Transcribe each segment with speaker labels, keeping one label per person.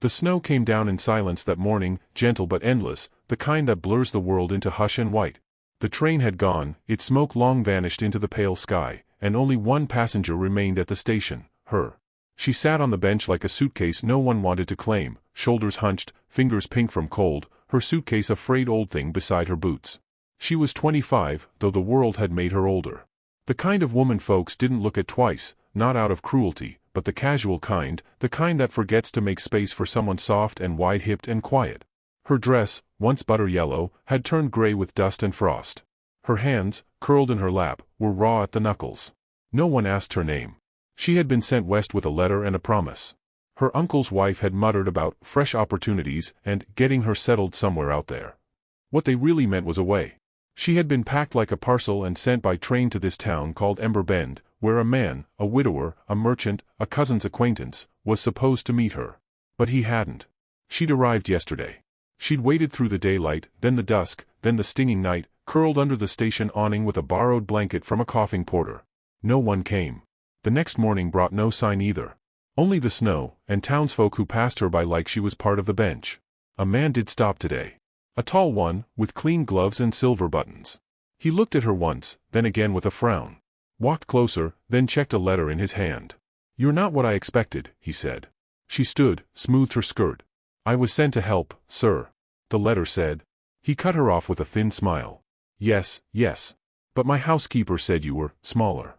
Speaker 1: The snow came down in silence that morning, gentle but endless, the kind that blurs the world into hush and white. The train had gone, its smoke long vanished into the pale sky, and only one passenger remained at the station, her. She sat on the bench like a suitcase no one wanted to claim, shoulders hunched, fingers pink from cold, her suitcase a frayed old thing beside her boots. She was 25, though the world had made her older. The kind of woman folks didn't look at twice, not out of cruelty, but the casual kind, the kind that forgets to make space for someone soft and wide-hipped and quiet. Her dress, once butter yellow, had turned gray with dust and frost. Her hands, curled in her lap, were raw at the knuckles. No one asked her name. She had been sent west with a letter and a promise. Her uncle's wife had muttered about fresh opportunities and getting her settled somewhere out there. What they really meant was away. She had been packed like a parcel and sent by train to this town called Ember Bend, where a man, a widower, a merchant, a cousin's acquaintance, was supposed to meet her. But he hadn't. She'd arrived yesterday. She'd waited through the daylight, then the dusk, then the stinging night, curled under the station awning with a borrowed blanket from a coughing porter. No one came. The next morning brought no sign either. Only the snow, and townsfolk who passed her by like she was part of the bench. A man did stop today. A tall one, with clean gloves and silver buttons. He looked at her once, then again with a frown. Walked closer, then checked a letter in his hand. "You're not what I expected," he said. She stood, smoothed her skirt. "I was sent to help, sir," the letter said. He cut her off with a thin smile. Yes. But my housekeeper said you were smaller."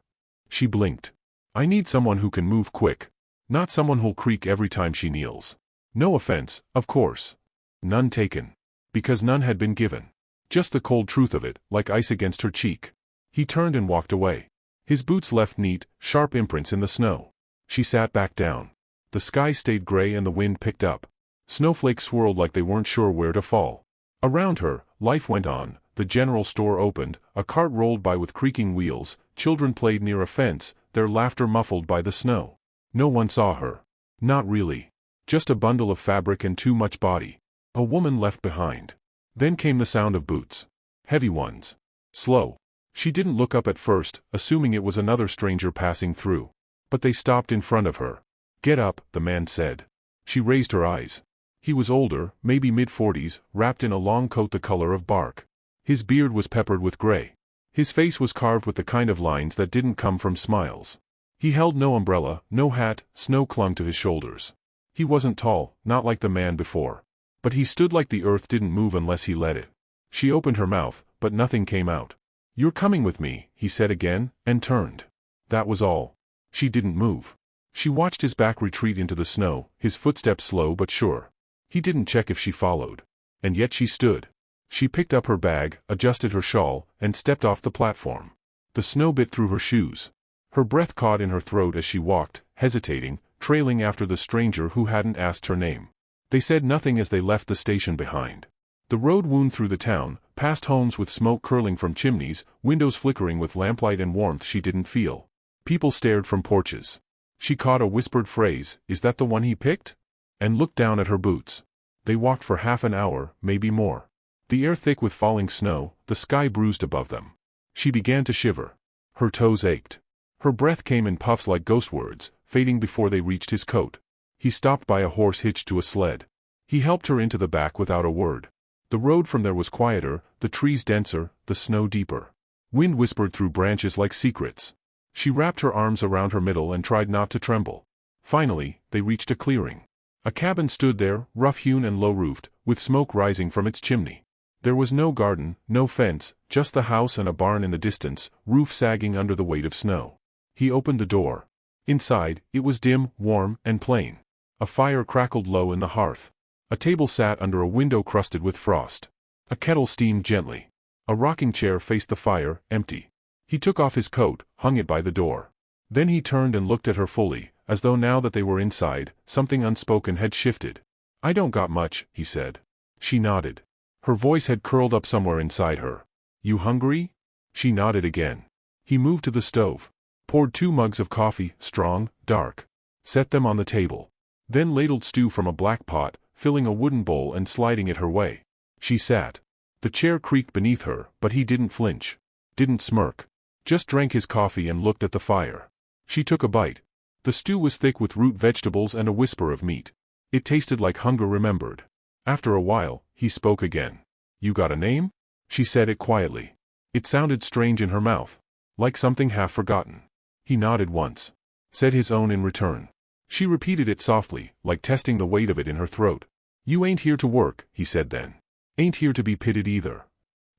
Speaker 1: She blinked. "I need someone who can move quick. Not someone who'll creak every time she kneels. No offense, of course. None taken. Because none had been given. Just the cold truth of it, like ice against her cheek." He turned and walked away. His boots left neat, sharp imprints in the snow. She sat back down. The sky stayed gray and the wind picked up. Snowflakes swirled like they weren't sure where to fall. Around her, life went on. The general store opened, a cart rolled by with creaking wheels, children played near a fence, their laughter muffled by the snow. No one saw her. Not really. Just a bundle of fabric and too much body. A woman left behind. Then came the sound of boots. Heavy ones. Slow. She didn't look up at first, assuming it was another stranger passing through. But they stopped in front of her. "Get up," the man said. She raised her eyes. He was older, maybe mid-40s, wrapped in a long coat the color of bark. His beard was peppered with gray. His face was carved with the kind of lines that didn't come from smiles. He held no umbrella, no hat, snow clung to his shoulders. He wasn't tall, not like the man before. But he stood like the earth didn't move unless he let it. She opened her mouth, but nothing came out. "You're coming with me," he said again, and turned. That was all. She didn't move. She watched his back retreat into the snow, his footsteps slow but sure. He didn't check if she followed. And yet she stood. She picked up her bag, adjusted her shawl, and stepped off the platform. The snow bit through her shoes. Her breath caught in her throat as she walked, hesitating, trailing after the stranger who hadn't asked her name. They said nothing as they left the station behind. The road wound through the town, past homes with smoke curling from chimneys, windows flickering with lamplight and warmth she didn't feel. People stared from porches. She caught a whispered phrase, "Is that the one he picked?" and looked down at her boots. They walked for half an hour, maybe more. The air thick with falling snow, the sky bruised above them. She began to shiver. Her toes ached. Her breath came in puffs like ghost words, fading before they reached his coat. He stopped by a horse hitched to a sled. He helped her into the back without a word. The road from there was quieter, the trees denser, the snow deeper. Wind whispered through branches like secrets. She wrapped her arms around her middle and tried not to tremble. Finally, they reached a clearing. A cabin stood there, rough-hewn and low-roofed, with smoke rising from its chimney. There was no garden, no fence, just the house and a barn in the distance, roof sagging under the weight of snow. He opened the door. Inside, it was dim, warm, and plain. A fire crackled low in the hearth. A table sat under a window crusted with frost. A kettle steamed gently. A rocking chair faced the fire, empty. He took off his coat, hung it by the door. Then he turned and looked at her fully, as though now that they were inside, something unspoken had shifted. "I don't got much," he said. She nodded. Her voice had curled up somewhere inside her. "You hungry?" She nodded again. He moved to the stove. Poured 2 mugs of coffee, strong, dark. Set them on the table. Then ladled stew from a black pot, filling a wooden bowl and sliding it her way. She sat. The chair creaked beneath her, but he didn't flinch. Didn't smirk. Just drank his coffee and looked at the fire. She took a bite. The stew was thick with root vegetables and a whisper of meat. It tasted like hunger remembered. After a while, he spoke again. "You got a name?" She said it quietly. It sounded strange in her mouth, like something half forgotten. He nodded once. Said his own in return. She repeated it softly, like testing the weight of it in her throat. "You ain't here to work," he said then. "Ain't here to be pitied either."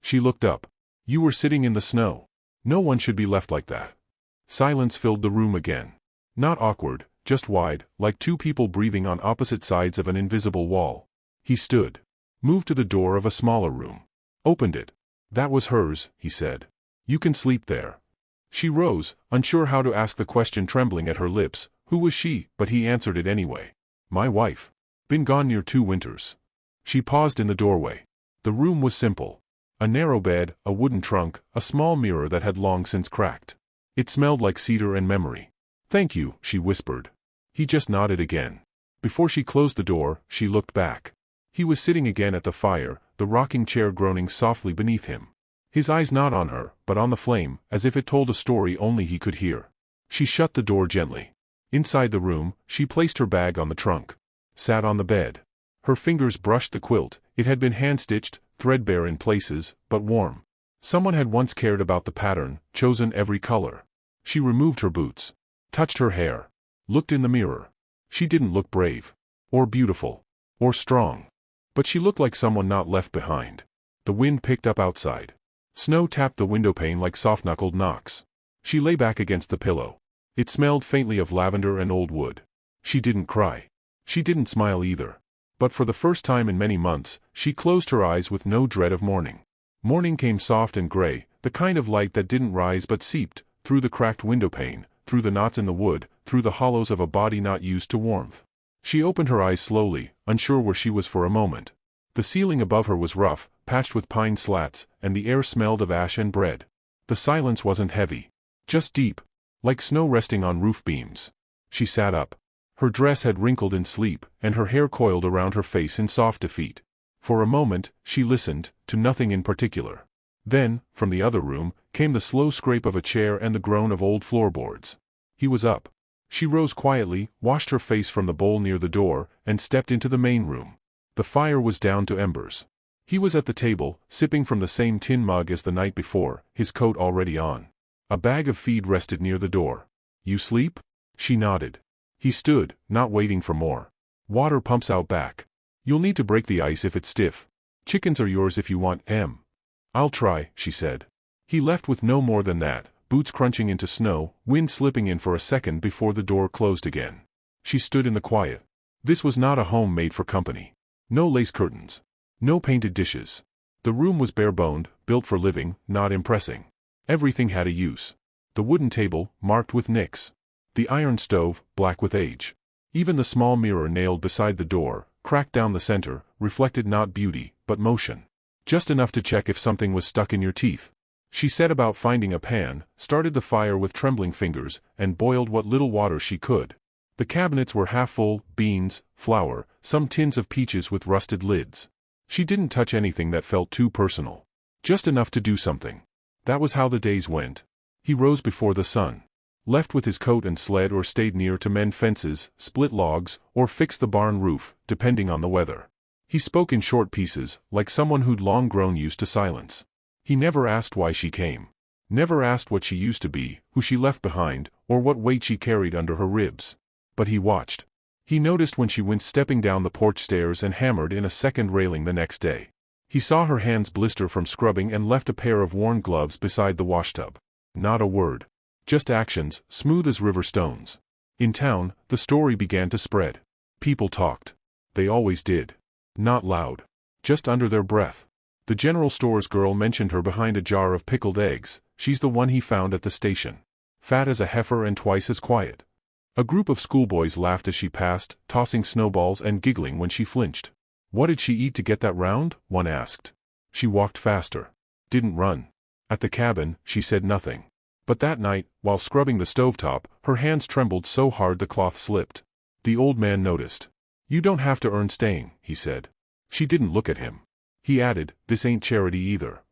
Speaker 1: She looked up. "You were sitting in the snow. No one should be left like that." Silence filled the room again. Not awkward, just wide, like two people breathing on opposite sides of an invisible wall. He stood. Moved to the door of a smaller room. Opened it. "That was hers," he said. "You can sleep there." She rose, unsure how to ask the question, trembling at her lips. Who was she? But he answered it anyway. "My wife. Been gone near 2 winters." She paused in the doorway. The room was simple. A narrow bed, a wooden trunk, a small mirror that had long since cracked. It smelled like cedar and memory. "Thank you," she whispered. He just nodded again. Before she closed the door, she looked back. He was sitting again at the fire, the rocking chair groaning softly beneath him. His eyes not on her, but on the flame, as if it told a story only he could hear. She shut the door gently. Inside the room, she placed her bag on the trunk. Sat on the bed. Her fingers brushed the quilt. It had been hand-stitched, threadbare in places, but warm. Someone had once cared about the pattern, chosen every color. She removed her boots. Touched her hair. Looked in the mirror. She didn't look brave. Or beautiful. Or strong. But she looked like someone not left behind. The wind picked up outside. Snow tapped the windowpane like soft-knuckled knocks. She lay back against the pillow. It smelled faintly of lavender and old wood. She didn't cry. She didn't smile either. But for the first time in many months, she closed her eyes with no dread of morning. Morning came soft and gray, the kind of light that didn't rise but seeped, through the cracked windowpane, through the knots in the wood, through the hollows of a body not used to warmth. She opened her eyes slowly, unsure where she was for a moment. The ceiling above her was rough, patched with pine slats, and the air smelled of ash and bread. The silence wasn't heavy. Just deep. Like snow resting on roof beams. She sat up. Her dress had wrinkled in sleep, and her hair coiled around her face in soft defeat. For a moment, she listened, to nothing in particular. Then, from the other room, came the slow scrape of a chair and the groan of old floorboards. He was up. She rose quietly, washed her face from the bowl near the door, and stepped into the main room. The fire was down to embers. He was at the table, sipping from the same tin mug as the night before, his coat already on. A bag of feed rested near the door. "You sleep?" She nodded. He stood, not waiting for more. "Water pumps out back. You'll need to break the ice if it's stiff. Chickens are yours if you want 'em." "I'll try," she said. He left with no more than that, boots crunching into snow, wind slipping in for a second before the door closed again. She stood in the quiet. This was not a home made for company. No lace curtains. No painted dishes. The room was bare-boned, built for living, not impressing. Everything had a use. The wooden table, marked with nicks. The iron stove, black with age. Even the small mirror nailed beside the door, cracked down the center, reflected not beauty, but motion. Just enough to check if something was stuck in your teeth. She set about finding a pan, started the fire with trembling fingers, and boiled what little water she could. The cabinets were half full, beans, flour, some tins of peaches with rusted lids. She didn't touch anything that felt too personal. Just enough to do something. That was how the days went. He rose before the sun. Left with his coat and sled or stayed near to mend fences, split logs, or fix the barn roof, depending on the weather. He spoke in short pieces, like someone who'd long grown used to silence. He never asked why she came. Never asked what she used to be, who she left behind, or what weight she carried under her ribs. But he watched. He noticed when she went stepping down the porch stairs and hammered in a second railing the next day. He saw her hands blister from scrubbing and left a pair of worn gloves beside the washtub. Not a word. Just actions, smooth as river stones. In town, the story began to spread. People talked. They always did. Not loud. Just under their breath. The general store's girl mentioned her behind a jar of pickled eggs. "She's the one he found at the station. Fat as a heifer and twice as quiet." A group of schoolboys laughed as she passed, tossing snowballs and giggling when she flinched. "What did she eat to get that round?" one asked. She walked faster. Didn't run. At the cabin, she said nothing. But that night, while scrubbing the stovetop, her hands trembled so hard the cloth slipped. The old man noticed. "You don't have to earn staying," he said. She didn't look at him. He added, "This ain't charity either."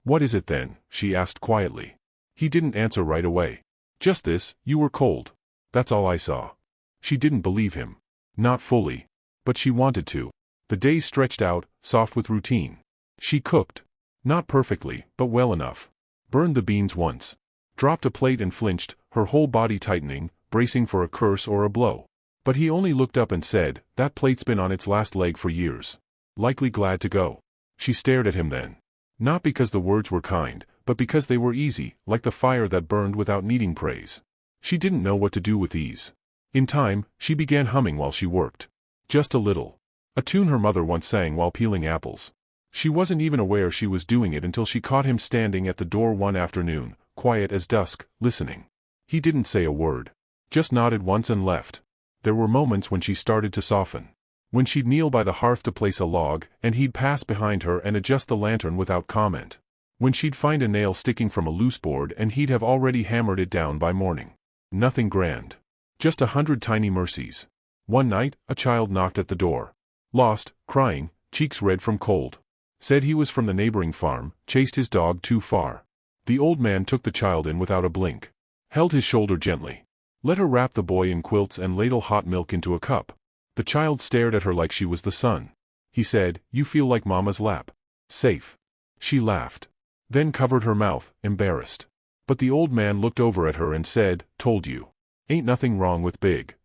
Speaker 1: "What is it then?" she asked quietly. He didn't answer right away. "Just this, you were cold. That's all I saw." She didn't believe him. Not fully. But she wanted to. The days stretched out, soft with routine. She cooked. Not perfectly, but well enough. Burned the beans once. Dropped a plate and flinched, her whole body tightening, bracing for a curse or a blow. But he only looked up and said, "That plate's been on its last leg for years. Likely glad to go." She stared at him then. Not because the words were kind, but because they were easy, like the fire that burned without needing praise. She didn't know what to do with these. In time, she began humming while she worked. Just a little. A tune her mother once sang while peeling apples. She wasn't even aware she was doing it until she caught him standing at the door one afternoon, quiet as dusk, listening. He didn't say a word. Just nodded once and left. There were moments when she started to soften. When she'd kneel by the hearth to place a log, and he'd pass behind her and adjust the lantern without comment. When she'd find a nail sticking from a loose board and he'd have already hammered it down by morning. Nothing grand. Just 100 tiny mercies. One night, a child knocked at the door. Lost, crying, cheeks red from cold. Said he was from the neighboring farm, chased his dog too far. The old man took the child in without a blink. Held his shoulder gently. Let her wrap the boy in quilts and ladle hot milk into a cup. The child stared at her like she was the sun. He said, "You feel like Mama's lap. Safe." She laughed. Then covered her mouth, embarrassed. But the old man looked over at her and said, "Told you. Ain't nothing wrong with Big."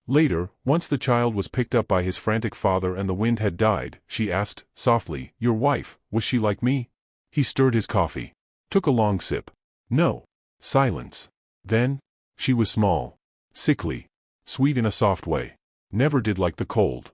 Speaker 1: Later, once the child was picked up by his frantic father and the wind had died, she asked, softly, "Your wife, was she like me?" He stirred his coffee. Took a long sip. "No." Silence. Then? "She was small. Sickly. Sweet in a soft way. Never did like the cold.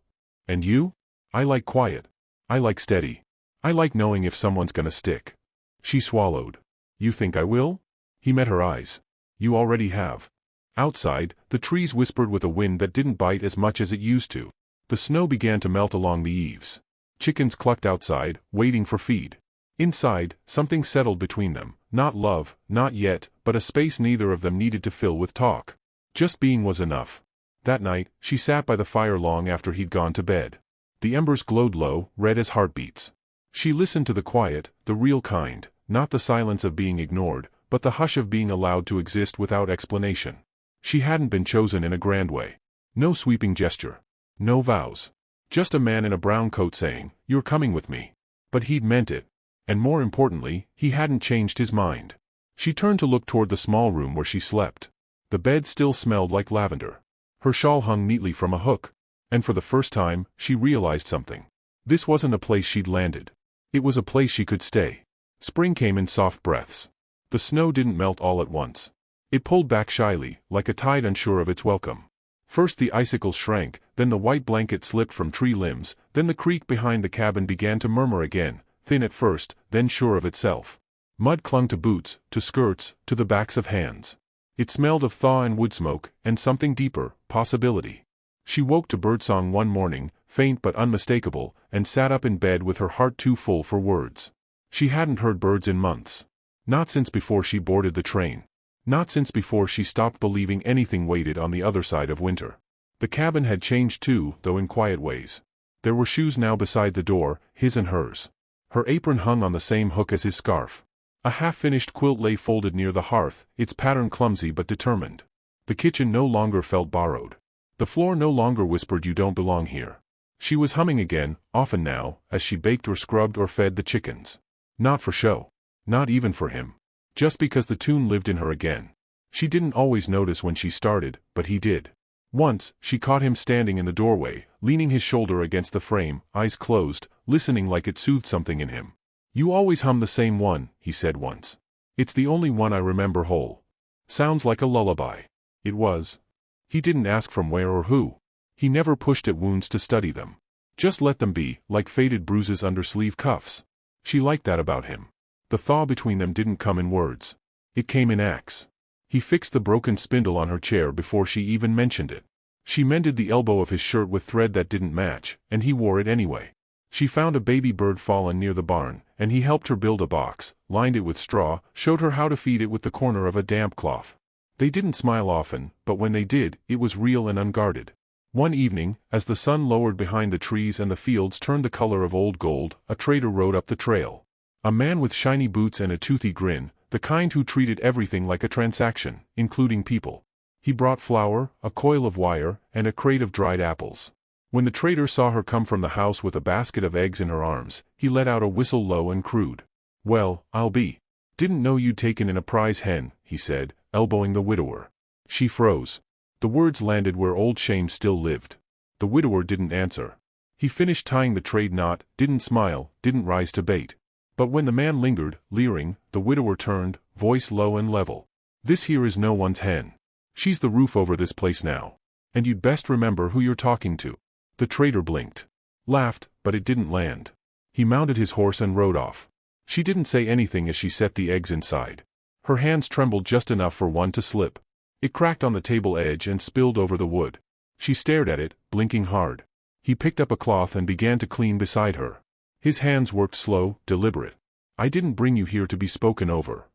Speaker 1: And you?" "I like quiet. I like steady. I like knowing if someone's gonna stick." She swallowed. "You think I will?" He met her eyes. "You already have." Outside, the trees whispered with a wind that didn't bite as much as it used to. The snow began to melt along the eaves. Chickens clucked outside, waiting for feed. Inside, something settled between them. Not love, not yet, but a space neither of them needed to fill with talk. Just being was enough. That night, she sat by the fire long after he'd gone to bed. The embers glowed low, red as heartbeats. She listened to the quiet, the real kind, not the silence of being ignored, but the hush of being allowed to exist without explanation. She hadn't been chosen in a grand way. No sweeping gesture. No vows. Just a man in a brown coat saying, "You're coming with me." But he'd meant it. And more importantly, he hadn't changed his mind. She turned to look toward the small room where she slept. The bed still smelled like lavender. Her shawl hung neatly from a hook. And for the first time, she realized something. This wasn't a place she'd landed. It was a place she could stay. Spring came in soft breaths. The snow didn't melt all at once. It pulled back shyly, like a tide unsure of its welcome. First the icicles shrank, then the white blanket slipped from tree limbs, then the creek behind the cabin began to murmur again, thin at first, then sure of itself. Mud clung to boots, to skirts, to the backs of hands. It smelled of thaw and wood smoke, and something deeper, possibility. She woke to birdsong one morning, faint but unmistakable, and sat up in bed with her heart too full for words. She hadn't heard birds in months. Not since before she boarded the train. Not since before she stopped believing anything waited on the other side of winter. The cabin had changed too, though in quiet ways. There were shoes now beside the door, his and hers. Her apron hung on the same hook as his scarf. A half-finished quilt lay folded near the hearth, its pattern clumsy but determined. The kitchen no longer felt borrowed. The floor no longer whispered, "You don't belong here." She was humming again, often now, as she baked or scrubbed or fed the chickens. Not for show. Not even for him. Just because the tune lived in her again. She didn't always notice when she started, but he did. Once, she caught him standing in the doorway, leaning his shoulder against the frame, eyes closed, listening like it soothed something in him. "You always hum the same one," he said once. "It's the only one I remember whole. Sounds like a lullaby." It was. He didn't ask from where or who. He never pushed at wounds to study them. Just let them be, like faded bruises under sleeve cuffs. She liked that about him. The thaw between them didn't come in words. It came in acts. He fixed the broken spindle on her chair before she even mentioned it. She mended the elbow of his shirt with thread that didn't match, and he wore it anyway. She found a baby bird fallen near the barn, and he helped her build a box, lined it with straw, showed her how to feed it with the corner of a damp cloth. They didn't smile often, but when they did, it was real and unguarded. One evening, as the sun lowered behind the trees and the fields turned the color of old gold, a trader rode up the trail. A man with shiny boots and a toothy grin, the kind who treated everything like a transaction, including people. He brought flour, a coil of wire, and a crate of dried apples. When the trader saw her come from the house with a basket of eggs in her arms, he let out a whistle low and crude. "Well, I'll be. Didn't know you'd taken in a prize hen," he said, elbowing the widower. She froze. The words landed where old shame still lived. The widower didn't answer. He finished tying the trade knot, didn't smile, didn't rise to bait. But when the man lingered, leering, the widower turned, voice low and level. "This here is no one's hen. She's the roof over this place now. And you'd best remember who you're talking to." The trader blinked. Laughed, but it didn't land. He mounted his horse and rode off. She didn't say anything as she set the eggs inside. Her hands trembled just enough for one to slip. It cracked on the table edge and spilled over the wood. She stared at it, blinking hard. He picked up a cloth and began to clean beside her. His hands worked slow, deliberate. "I didn't bring you here to be spoken over."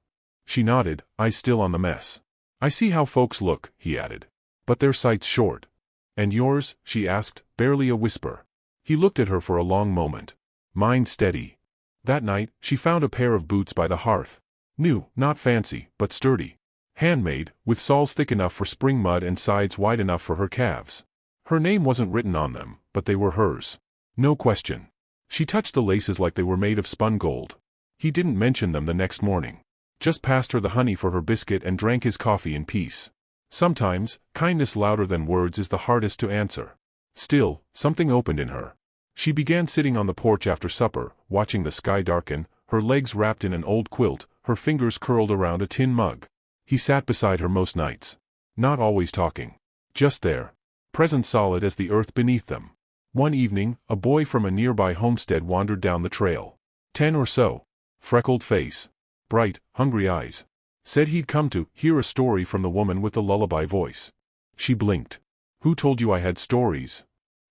Speaker 1: She nodded, eyes still on the mess. "I see how folks look," he added. "But their sight's short." "And yours?" she asked, barely a whisper. He looked at her for a long moment. Mind steady. That night, she found a pair of boots by the hearth. New, not fancy, but sturdy. Handmade, with soles thick enough for spring mud and sides wide enough for her calves. Her name wasn't written on them, but they were hers. No question. She touched the laces like they were made of spun gold. He didn't mention them the next morning. Just passed her the honey for her biscuit and drank his coffee in peace. Sometimes, kindness louder than words is the hardest to answer. Still, something opened in her. She began sitting on the porch after supper, watching the sky darken, her legs wrapped in an old quilt, her fingers curled around a tin mug. He sat beside her most nights. Not always talking. Just there. Present solid as the earth beneath them. One evening, a boy from a nearby homestead wandered down the trail. 10 or so. Freckled face. Bright, hungry eyes. Said he'd come to hear a story from the woman with the lullaby voice. She blinked. "Who told you I had stories?"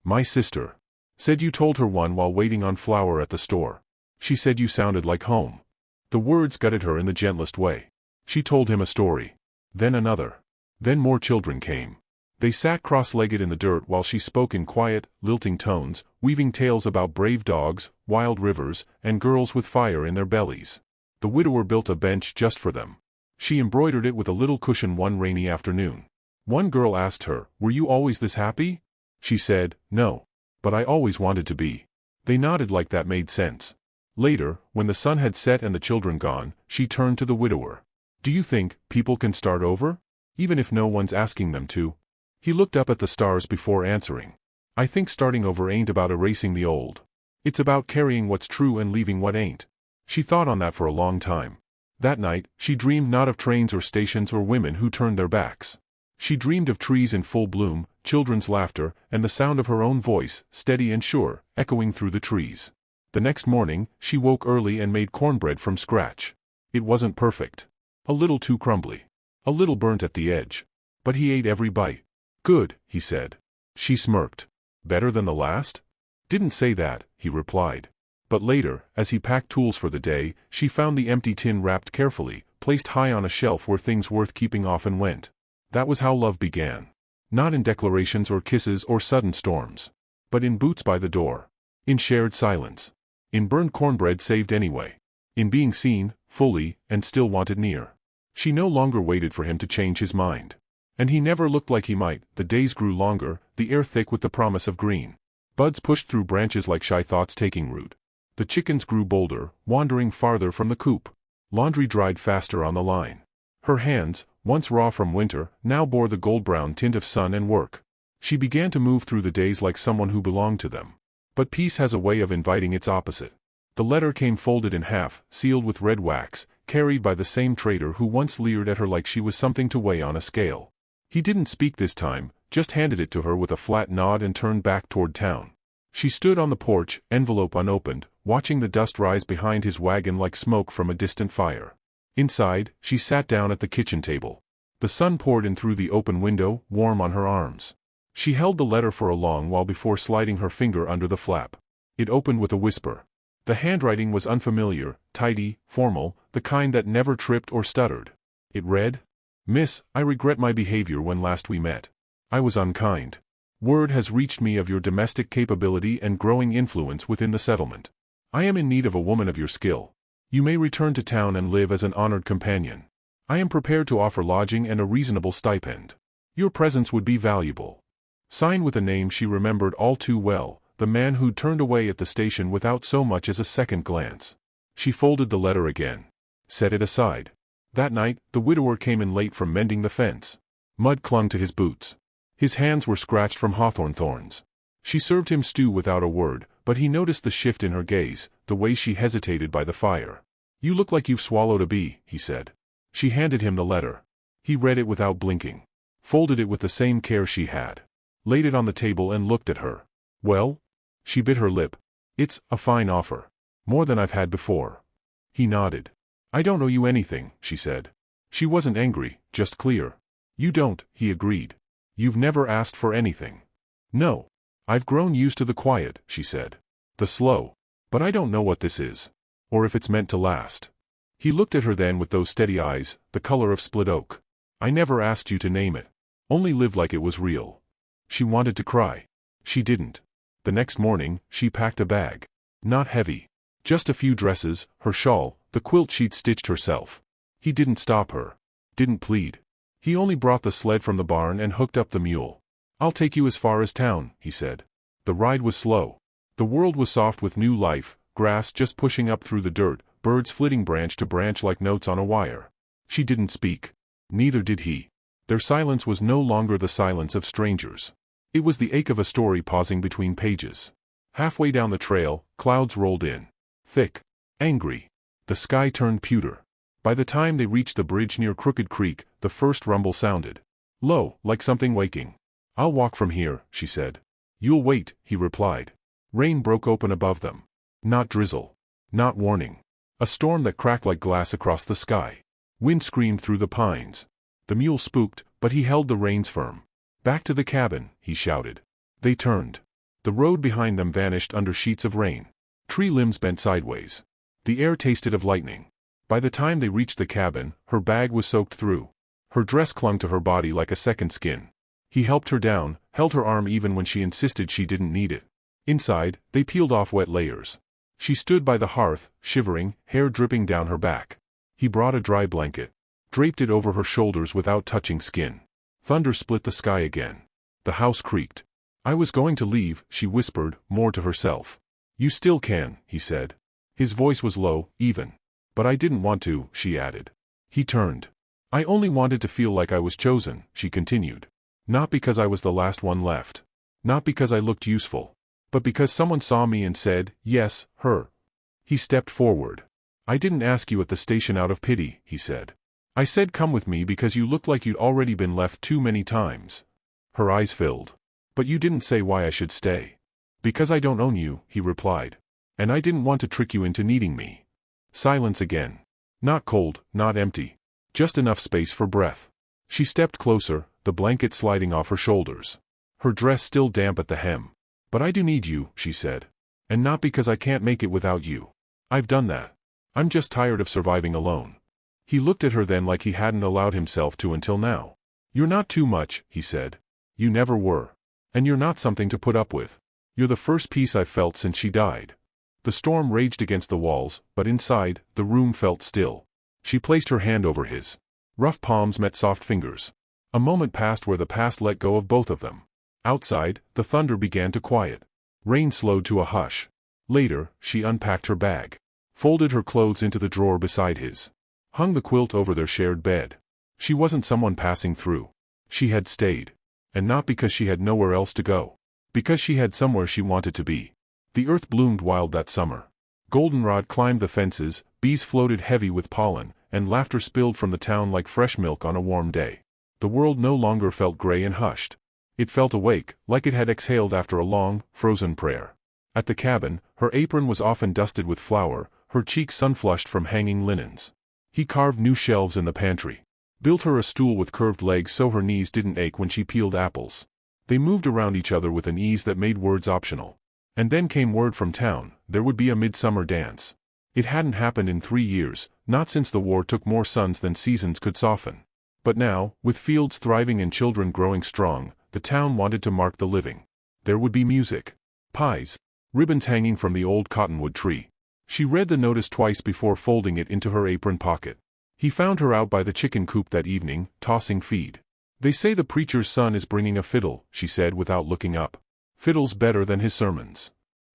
Speaker 1: "My sister. Said you told her one while waiting on flour at the store. She said you sounded like home." The words gutted her in the gentlest way. She told him a story. Then another. Then more children came. They sat cross-legged in the dirt while she spoke in quiet, lilting tones, weaving tales about brave dogs, wild rivers, and girls with fire in their bellies. The widower built a bench just for them. She embroidered it with a little cushion one rainy afternoon. One girl asked her, "Were you always this happy?" She said, "No. But I always wanted to be." They nodded like that made sense. Later, when the sun had set and the children gone, she turned to the widower. "Do you think people can start over? Even if no one's asking them to?" He looked up at the stars before answering. "I think starting over ain't about erasing the old. It's about carrying what's true and leaving what ain't." She thought on that for a long time. That night, she dreamed not of trains or stations or women who turned their backs. She dreamed of trees in full bloom, children's laughter, and the sound of her own voice, steady and sure, echoing through the trees. The next morning, she woke early and made cornbread from scratch. It wasn't perfect. A little too crumbly. A little burnt at the edge. But he ate every bite. "Good," he said. She smirked. "Better than the last?" "Didn't say that," he replied. But later, as he packed tools for the day, she found the empty tin wrapped carefully, placed high on a shelf where things worth keeping often went. That was how love began. Not in declarations or kisses or sudden storms. But in boots by the door. In shared silence. In burned cornbread saved anyway. In being seen, fully, and still wanted near. She no longer waited for him to change his mind. And he never looked like he might. The days grew longer, the air thick with the promise of green. Buds pushed through branches like shy thoughts taking root. The chickens grew bolder, wandering farther from the coop. Laundry dried faster on the line. Her hands, once raw from winter, now bore the gold-brown tint of sun and work. She began to move through the days like someone who belonged to them. But peace has a way of inviting its opposite. The letter came folded in half, sealed with red wax, carried by the same trader who once leered at her like she was something to weigh on a scale. He didn't speak this time, just handed it to her with a flat nod and turned back toward town. She stood on the porch, envelope unopened, watching the dust rise behind his wagon like smoke from a distant fire. Inside, she sat down at the kitchen table. The sun poured in through the open window, warm on her arms. She held the letter for a long while before sliding her finger under the flap. It opened with a whisper. The handwriting was unfamiliar, tidy, formal, the kind that never tripped or stuttered. It read, "Miss, I regret my behavior when last we met. I was unkind. Word has reached me of your domestic capability and growing influence within the settlement. I am in need of a woman of your skill. You may return to town and live as an honored companion. I am prepared to offer lodging and a reasonable stipend. Your presence would be valuable. Signed with a name she remembered all too well, the man who'd turned away at the station without so much as a second glance. She folded the letter again. Set it aside. That night, the widower came in late from mending the fence. Mud clung to his boots. His hands were scratched from hawthorn thorns. She served him stew without a word, but he noticed the shift in her gaze, the way she hesitated by the fire. "You look like you've swallowed a bee," he said. She handed him the letter. He read it without blinking. Folded it with the same care she had. Laid it on the table and looked at her. "Well?" She bit her lip. "It's a fine offer. More than I've had before." He nodded. "I don't owe you anything," she said. She wasn't angry, just clear. "You don't," he agreed. "You've never asked for anything." "No. I've grown used to the quiet," she said. "The slow. But I don't know what this is. Or if it's meant to last." He looked at her then with those steady eyes, the color of split oak. "I never asked you to name it. Only live like it was real." She wanted to cry. She didn't. The next morning, she packed a bag. Not heavy. Just a few dresses, her shawl, the quilt she'd stitched herself. He didn't stop her. Didn't plead. He only brought the sled from the barn and hooked up the mule. "I'll take you as far as town," he said. The ride was slow. The world was soft with new life, grass just pushing up through the dirt, birds flitting branch to branch like notes on a wire. She didn't speak. Neither did he. Their silence was no longer the silence of strangers. It was the ache of a story pausing between pages. Halfway down the trail, clouds rolled in. Thick. Angry. The sky turned pewter. By the time they reached the bridge near Crooked Creek, the first rumble sounded. Low, like something waking. "I'll walk from here," she said. "You'll wait," he replied. Rain broke open above them. Not drizzle. Not warning. A storm that cracked like glass across the sky. Wind screamed through the pines. The mule spooked, but he held the reins firm. "Back to the cabin," he shouted. They turned. The road behind them vanished under sheets of rain. Tree limbs bent sideways. The air tasted of lightning. By the time they reached the cabin, her bag was soaked through. Her dress clung to her body like a second skin. He helped her down, held her arm even when she insisted she didn't need it. Inside, they peeled off wet layers. She stood by the hearth, shivering, hair dripping down her back. He brought a dry blanket. Draped it over her shoulders without touching skin. Thunder split the sky again. The house creaked. "I was going to leave," she whispered, more to herself. "You still can," he said. His voice was low, even. "But I didn't want to," she added. He turned. "I only wanted to feel like I was chosen," she continued. "Not because I was the last one left. Not because I looked useful. But because someone saw me and said, yes, her." He stepped forward. "I didn't ask you at the station out of pity," he said. "I said come with me because you looked like you'd already been left too many times." Her eyes filled. "But you didn't say why I should stay." "Because I don't own you," he replied. "And I didn't want to trick you into needing me." Silence again. Not cold, not empty. Just enough space for breath. She stepped closer, the blanket sliding off her shoulders. Her dress still damp at the hem. "But I do need you," she said. "And not because I can't make it without you. I've done that. I'm just tired of surviving alone." He looked at her then like he hadn't allowed himself to until now. "You're not too much," he said. "You never were. And you're not something to put up with. You're the first peace I've felt since she died." The storm raged against the walls, but inside, the room felt still. She placed her hand over his. Rough palms met soft fingers. A moment passed where the past let go of both of them. Outside, the thunder began to quiet. Rain slowed to a hush. Later, she unpacked her bag. Folded her clothes into the drawer beside his. Hung the quilt over their shared bed. She wasn't someone passing through. She had stayed. And not because she had nowhere else to go. Because she had somewhere she wanted to be. The earth bloomed wild that summer. Goldenrod climbed the fences, bees floated heavy with pollen, and laughter spilled from the town like fresh milk on a warm day. The world no longer felt gray and hushed. It felt awake, like it had exhaled after a long, frozen prayer. At the cabin, her apron was often dusted with flour, her cheeks sun-flushed from hanging linens. He carved new shelves in the pantry. Built her a stool with curved legs so her knees didn't ache when she peeled apples. They moved around each other with an ease that made words optional. And then came word from town, there would be a midsummer dance. It hadn't happened in 3 years, not since the war took more suns than seasons could soften. But now, with fields thriving and children growing strong, the town wanted to mark the living. There would be music. Pies. Ribbons hanging from the old cottonwood tree. She read the notice twice before folding it into her apron pocket. He found her out by the chicken coop that evening, tossing feed. They say the preacher's son is bringing a fiddle, she said without looking up. Fiddle's better than his sermons.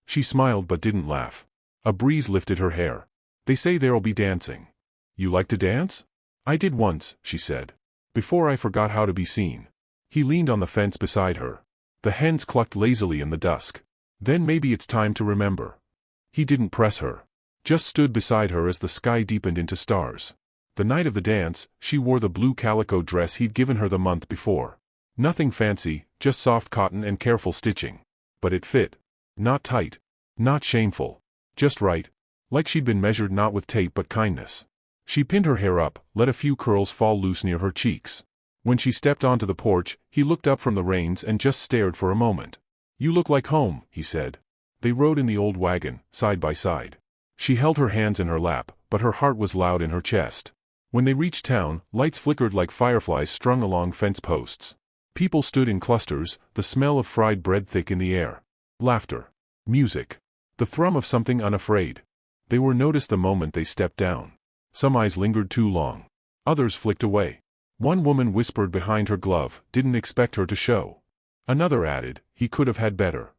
Speaker 1: She smiled but didn't laugh. A breeze lifted her hair. They say there'll be dancing. You like to dance? I did once, she said. Before I forgot how to be seen. He leaned on the fence beside her. The hens clucked lazily in the dusk. Then maybe it's time to remember. He didn't press her. Just stood beside her as the sky deepened into stars. The night of the dance, she wore the blue calico dress he'd given her the month before. Nothing fancy, just soft cotton and careful stitching. But it fit. Not tight. Not shameful. Just right. Like she'd been measured not with tape but kindness. She pinned her hair up, let a few curls fall loose near her cheeks. When she stepped onto the porch, he looked up from the reins and just stared for a moment. You look like home, he said. They rode in the old wagon, side by side. She held her hands in her lap, but her heart was loud in her chest. When they reached town, lights flickered like fireflies strung along fence posts. People stood in clusters, the smell of fried bread thick in the air. Laughter. Music. The thrum of something unafraid. They were noticed the moment they stepped down. Some eyes lingered too long. Others flicked away. One woman whispered behind her glove, didn't expect her to show. Another added, he could have had better.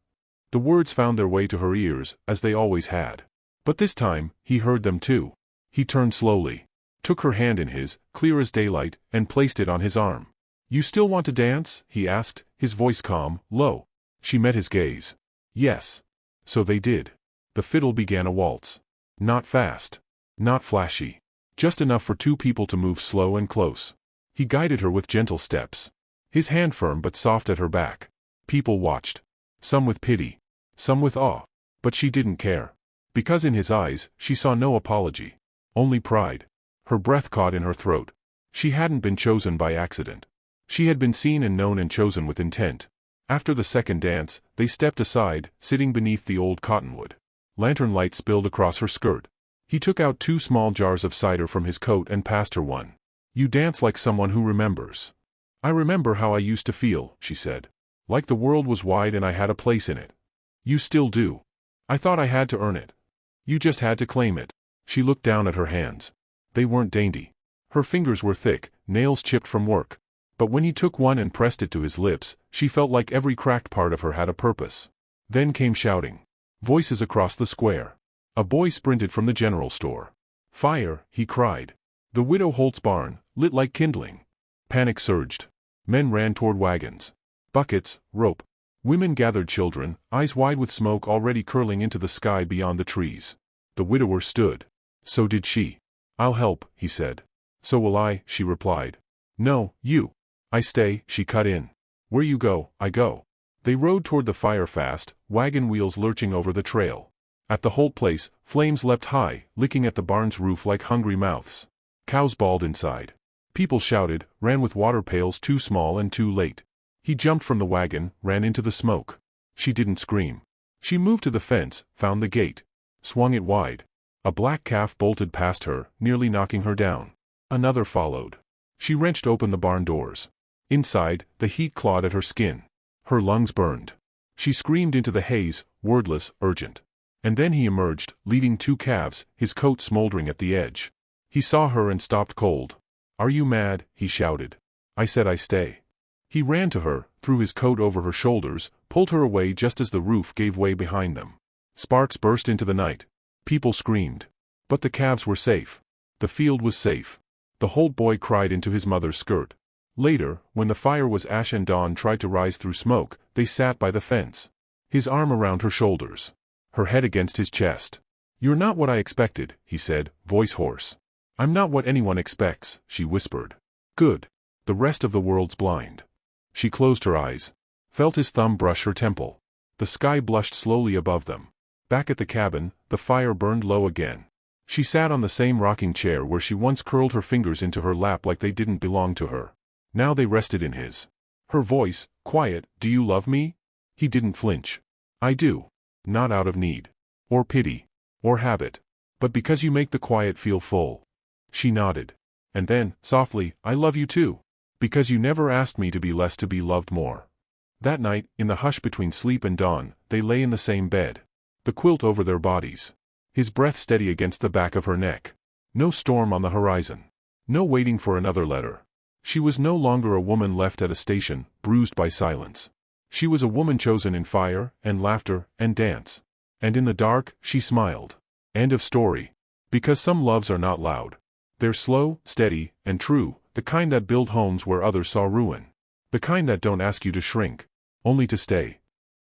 Speaker 1: The words found their way to her ears, as they always had. But this time, he heard them too. He turned slowly, took her hand in his, clear as daylight, and placed it on his arm. You still want to dance? He asked, his voice calm, low. She met his gaze. Yes. So they did. The fiddle began a waltz. Not fast. Not flashy. Just enough for two people to move slow and close. He guided her with gentle steps. His hand firm but soft at her back. People watched. Some with pity. Some with awe. But she didn't care. Because in his eyes, she saw no apology. Only pride. Her breath caught in her throat. She hadn't been chosen by accident. She had been seen and known and chosen with intent. After the second dance, they stepped aside, sitting beneath the old cottonwood. Lantern light spilled across her skirt. He took out 2 small jars of cider from his coat and passed her one. You dance like someone who remembers. I remember how I used to feel, she said. Like the world was wide and I had a place in it. You still do. I thought I had to earn it. You just had to claim it. She looked down at her hands. They weren't dainty. Her fingers were thick, nails chipped from work. But when he took one and pressed it to his lips, she felt like every cracked part of her had a purpose. Then came shouting. Voices across the square. A boy sprinted from the general store. Fire, he cried. The Widow Holt's barn, lit like kindling. Panic surged. Men ran toward wagons. Buckets, rope. Women gathered children, eyes wide with smoke already curling into the sky beyond the trees. The widower stood. So did she. I'll help, he said. So will I, she replied. No, you. I stay, she cut in. Where you go, I go. They rode toward the fire fast, wagon wheels lurching over the trail. At the Holt place, flames leapt high, licking at the barn's roof like hungry mouths. Cows bawled inside. People shouted, ran with water pails too small and too late. He jumped from the wagon, ran into the smoke. She didn't scream. She moved to the fence, found the gate. Swung it wide. A black calf bolted past her, nearly knocking her down. Another followed. She wrenched open the barn doors. Inside, the heat clawed at her skin. Her lungs burned. She screamed into the haze, wordless, urgent. And then he emerged, leading 2 calves, his coat smoldering at the edge. He saw her and stopped cold. Are you mad? He shouted. I said I stay. He ran to her, threw his coat over her shoulders, pulled her away just as the roof gave way behind them. Sparks burst into the night. People screamed. But the calves were safe. The field was safe. The Holt boy cried into his mother's skirt. Later, when the fire was ash and dawn tried to rise through smoke, they sat by the fence. His arm around her shoulders. Her head against his chest. You're not what I expected, he said, voice hoarse. I'm not what anyone expects, she whispered. Good. The rest of the world's blind. She closed her eyes. Felt his thumb brush her temple. The sky blushed slowly above them. Back at the cabin, the fire burned low again. She sat on the same rocking chair where she once curled her fingers into her lap like they didn't belong to her. Now they rested in his. Her voice, quiet, do you love me? He didn't flinch. I do. Not out of need. Or pity. Or habit. But because you make the quiet feel full. She nodded. And then, softly, I love you too. Because you never asked me to be less to be loved more. That night, in the hush between sleep and dawn, they lay in the same bed. The quilt over their bodies. His breath steady against the back of her neck. No storm on the horizon. No waiting for another letter. She was no longer a woman left at a station, bruised by silence. She was a woman chosen in fire, and laughter, and dance. And in the dark, she smiled. End of story. Because some loves are not loud. They're slow, steady, and true, the kind that build homes where others saw ruin. The kind that don't ask you to shrink, only to stay.